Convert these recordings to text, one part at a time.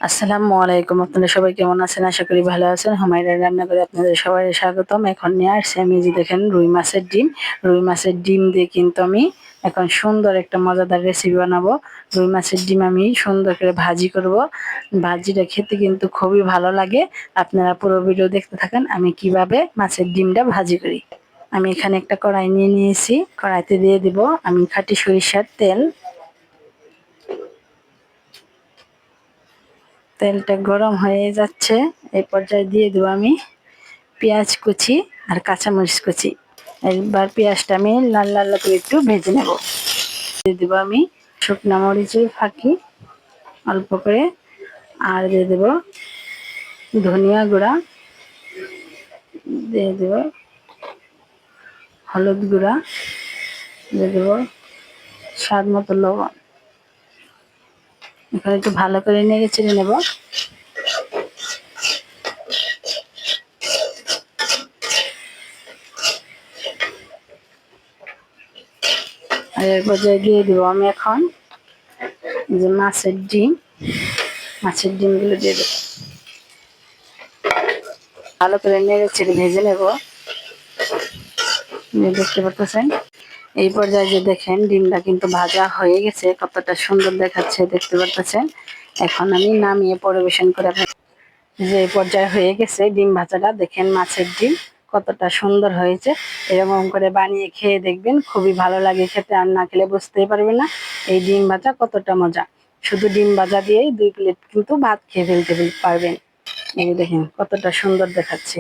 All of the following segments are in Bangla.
আসসালামু আলাইকুম। আপনারা সবাই কেমন আছেন? আশা করি ভালো আছেন। হুমায়রার রান্নাঘরে আপনাদের সবাই স্বাগতম। এখন নিয়ে আসছি আমি, যে দেখেন, রুই মাছের ডিম। রুই মাছের ডিম দিয়ে কিন্তু আমি এখন সুন্দর একটা মজাদার রেসিপি বানাবো। রুই মাছের ডিম আমি সুন্দর করে ভাজি করব। ভাজিটা খেতে কিন্তু খুবই ভালো লাগে। আপনারা পুরো ভিডিও দেখতে থাকেন আমি কিভাবে মাছের ডিমটা ভাজি করি। আমি এখানে একটা কড়াই নিয়ে নিয়েছি। কড়াইতে দিয়ে দিব আমি খাঁটি সরিষার তেল। তেলটা গরম হয়ে যাচ্ছে, এই পর্যায়ে দিয়ে দেবো আমি পেঁয়াজ কুচি আর কাঁচামরিচ কুচি। একবার পেঁয়াজটা আমি লাল লাল করে একটু ভেজে নেব। দিয়ে দেবো আমি শুকনো মরিচের ফাঁকি অল্প করে, আর দিয়ে দেবো ধনিয়া গুঁড়া, দিয়ে দেবো হলুদ গুঁড়া, দিয়ে দেবো স্বাদ মতো লবণ। এখানে একটু ভালো করে নেড়ে চেড়ে নেব। আর এর পর্যায়ে দিয়ে দেবো আমি এখন যে মাছের ডিম, মাছের ডিমগুলো দিয়ে দেবো। ভালো করে নেড়ে চেড়ে ভেজে নেব। দেখতে পাচ্ছেন এই পর্যায়ে যে দেখেন ডিমটা কিন্তু ভাজা হয়ে গেছে, কতটা সুন্দর দেখাচ্ছে দেখতে পাচ্ছেন। এখন আমি নামিয়ে পরিবেশন করে, যে পর্যায়ে হয়ে গেছে ডিম ভাজাটা, দেখেন মাছের ডিম কতটা সুন্দর হয়েছে। এরকম করে বানিয়ে খেয়ে দেখবেন, খুবই ভালো লাগে খেতে। আর না খেলে বুঝতেই পারবে না এই ডিম ভাজা কতটা মজা। শুধু ডিম ভাজা দিয়েই 2 প্লেট কিন্তু ভাত খেয়ে ফেলতে পারবেন। এই দেখেন কতটা সুন্দর দেখাচ্ছে।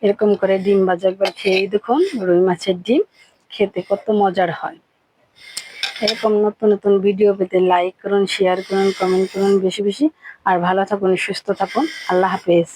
এরকম করে ডিম ভাজা একবার খেয়ে দেখুন, রুই মাছের ডিম খেতে কত মজার হয়। এরকম নতুন নতুন ভিডিও পেতে লাইক করুন, শেয়ার করুন, কমেন্ট করুন বেশি বেশি। আর ভালো থাকুন, সুস্থ থাকুন। আল্লাহ হাফেজ।